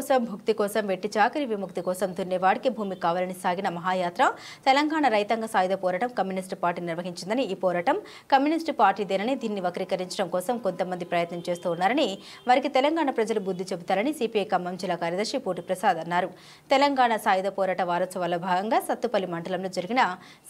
కోసం భుక్తి కోసం వెట్టి చాకరి విముక్తి కోసం దున్నేవాడికి భూమి కావాలని సాగిన మహాయాత్ర తెలంగాణ రైతాంగ సాయుధ పోరాటం కమ్యూనిస్టు పార్టీ నిర్వహించిందని ఈ పోరాటం కమ్యూనిస్టు పార్టీదేనని దీన్ని వక్రీకరించడం కోసం కొంతమంది ప్రయత్నం చేస్తూ ఉన్నారని వారికి తెలంగాణ ప్రజలు బుద్ధి చెబుతారని సిపిఐ ఖమ్మం జిల్లా కార్యదర్శి పూటి ప్రసాద్ అన్నారు. తెలంగాణ సాయుధ పోరాట వారోత్సవాల్లో భాగంగా సత్తుపల్లి మండలంలో జరిగిన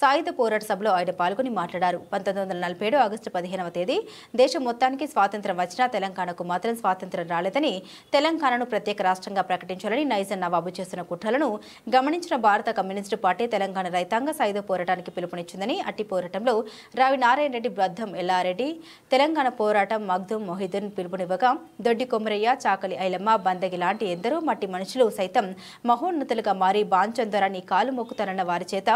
సాయుధ పోరాట సభలో ఆయన పాల్గొని మాట్లాడారు. 1947 ఆగస్టు 15వ తేదీ దేశం మొత్తానికి స్వాతంత్ర్యం వచ్చినా తెలంగాణకు మాత్రం స్వాతంత్ర్యం రాలేదని తెలంగాణను ప్రత్యేక రాష్ట్రంగా ప్రకటించాలని నైజాం నవాబు చేస్తున్న కుట్రలను గమనించిన భారత కమ్యూనిస్టు పార్టీ తెలంగాణ రైతాంగ సాయుధ పోరాటానికి పిలుపునిచ్చిందని అట్టి పోరాటంలో రావి నారాయణ రెడ్డి, బ్రద్దం ఎల్లారెడ్డి, తెలంగాణ పోరాటం మగ్దుం మొహిద్దీన్ పిలుపునివ్వగా దొడ్డి కొమరయ్య, చాకలి ఐలమ్మ, బందగి లాంటి ఎందరో మట్టి మనుషులు సైతం మహోన్నతులుగా మారి బాంచందరాన్ని కాలు మొక్కుతారన్న వారి చేత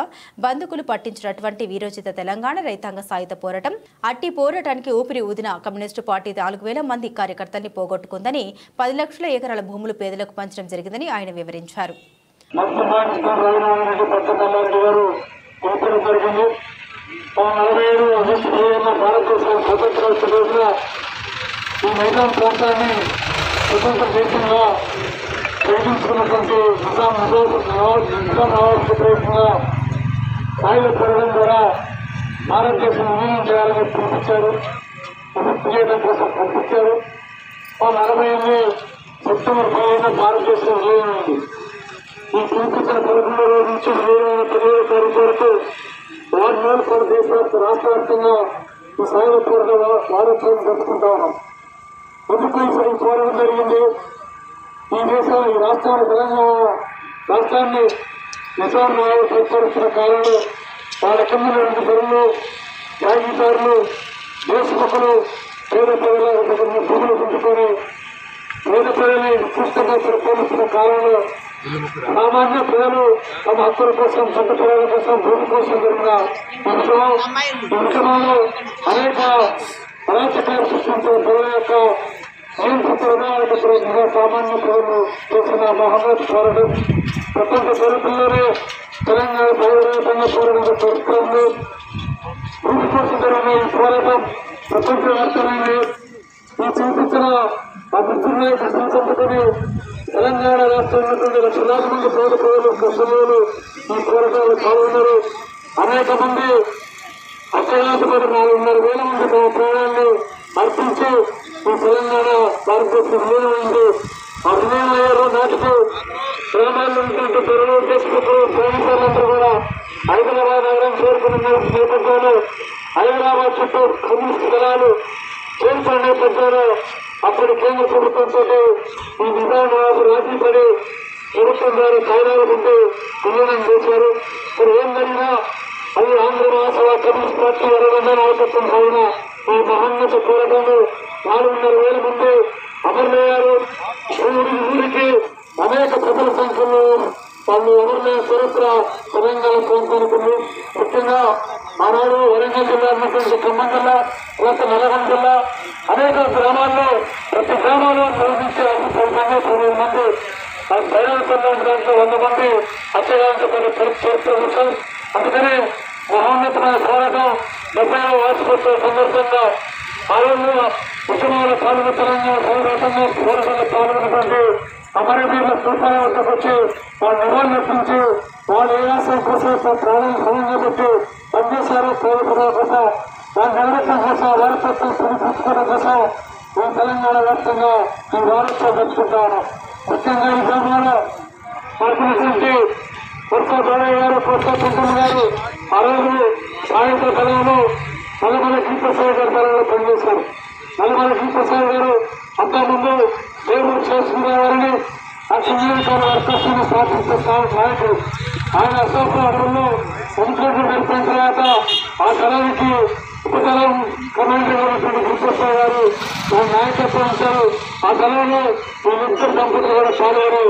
బందుకులు పట్టించినటువంటి వీరోచిత తెలంగాణ రైతాంగ సాయుధ పోరాటం అట్టి పోరాటానికి ఊపిరి ఊదిన కమ్యూనిస్టు పార్టీ 4000 మంది కార్యకర్తల్ని పోగొట్టుకుందని 10 లక్షల ఎకరాల భూములు పేదలకు పంచడం జరిగిందని ఆయన వివరించారు. భారతదేశం విలీనం చేయాలని పిలిపించారు, విముక్తి చేయడం కోసం పంపించారు. 48 సెప్టెంబర్ 15న భారతదేశం విలీనమైంది. ఈ పిలిపించిన 11 రోజు నుంచి విలీనమైన 17వ తారీఖు వరకు 6 నెలల పాటు దేశవ్యాప్త రాష్ట్ర వ్యాప్తంగా ఈ సాయుధ పోరాట వారోత్సవం జరుపుకుంటా ఉన్నాం. ఎందుకు ఈ పోరాటం జరిగింది? ఈ దేశం ఈ రాష్ట్రాన్ని తెలంగాణ రాష్ట్రాన్ని నిజాం నవాబు ప్రతిపరుస్తున్న కాలంలో వాళ్ళ కింద ధరలు, జాగీదారులు, దేశభక్తులు పేద ప్రజల భూములు పుంజుకొని పేద ప్రజల్ని విస్తృతంగా పరిపాలిస్తున్న కాలంలో సామాన్య ప్రజలు తమ హక్కుల కోసం, పంట పొలాల కోసం, భూమి కోసం జరిగిన ఉద్యమంలో అనేక అరాచకాలు సృష్టించిన ప్రజల యొక్క సామాన్య ప్రజలు చేసిన మహమ్మద్ పోరాటం ప్రపంచ చరిత్రలోనే తెలంగాణ ప్రజాతంగా పోరాటం చరిత్రలో భూమి కోసం జరిగిన ఈ పోరాటం ప్రపంచవ్యాప్తమైంది. ఈ చూపించిన అభివృద్ధిని దృష్టించుకుని తెలంగాణ రాష్ట్రంలో ఉన్నటువంటి లక్షలాది మంది పేద ప్రజలు, కష్టములు ఈ పోరాటాలు పాల్గొన్నారు. అనేక మంది అత్యగాతపడి 4,500,000 మంది తమ ప్రాణాన్ని అర్పించి ఈ తెలంగాణ భారతదేశం విలీనమైంది. ఆ విలీనమయ్యారు నాటికి గ్రామాల్లో ఉన్నటువంటి ధరలు, దేశభక్తులు, సైనికులందరూ కూడా హైదరాబాద్ నగరం చేరుకున్న నేపథ్యంలో హైదరాబాద్ చుట్టూ కమ్యూనిస్ట్ దళాలు చేరుకున్న నేపథ్యంలో అప్పటి కేంద్ర ప్రభుత్వంతో ఈ నిజాం నవాబు రాజీ పడి ప్రభుత్వం ద్వారా కాయిదాలు ఉంటూ విలీనం చేశారు. ఇప్పుడు ఏం జరిగినా అది ఆంధ్ర మహాసభ కమ్యూనిస్ట్ పార్టీ 20 నాయకత్వం సాగిన ఈ మహోన్నత పోరాటంలో 4,500,000 మంది అమరులయ్యారు. ఊరికి అనేక ప్రజల సంఖ్యలో వాళ్ళు అమరులయ్యే చరిత్ర తెలంగాణ ప్రాంతానికి ఉంది. ముఖ్యంగా ఆనాడు వరంగల్ జిల్లా ఉన్నటువంటి ఖమ్మం జిల్లా, లేకపోతే నల్గొండ జిల్లా అనేక గ్రామాల్లో ప్రతి గ్రామంలో నిర్వహించే 10,000 మంది బయలుదేరుతున్న దాంట్లో 100 మంది హత్యగాంచబడి చరిత్ర ఉంటాం. అందుకని మహోన్నతమైన పోరాటం 70వ వార్షికోత్సవ సందర్భంగా ఆ రోజు ఉద్యమంలో పాల్గొన్న తెలంగాణ పోరాటంలో పాల్గొన్నటువంటి అమరవీరుల స్థూపాల వద్దకు వచ్చి వాళ్ళు నివాళులర్పించి వాళ్ళు ఏ ఆశయం కోసం ప్రాణాలు సమయంగా పెట్టి పనిచేశారో పేద ప్రజల కోసం, దాన్ని నిలబెట్టడం కోసం, వారసత్వం పునిపించుకోవడం కోసం ఈ తెలంగాణ వ్యాప్తంగా ఈ వారోత్సవం జరుపుకుంటాను. ముఖ్యంగా ఈ గ్రామంలో పడుతున్నటువంటి కొత్త గౌరయ్య గారు, కొత్త కుంటున్న గారు ఆ రోజు సాయంత్ర కాలంలో నల్లమల శ్రీప్రసాద్ గారి కాలంలో పనిచేశారు. నల్లమల శ్రీప్రసాద్ గారు అంతకుముందు దేవుడు చేసుకునేవారిని ఆ సింగరేకాల వర్కర్స్ని స్థాపించిన నాయకుడు. ఆయన అశోక అడవుల్లో ఎన్నికలు జరిపిన తర్వాత ఆ తరానికి ఉపతలం కమాండర్ ఉన్నటువంటి శ్రీప్రసాద్ గారు నాయకత్వం ఇచ్చారు. ఆ తరంలో వీళ్ళిద్దరు దంపతులు కూడా పాల్గొని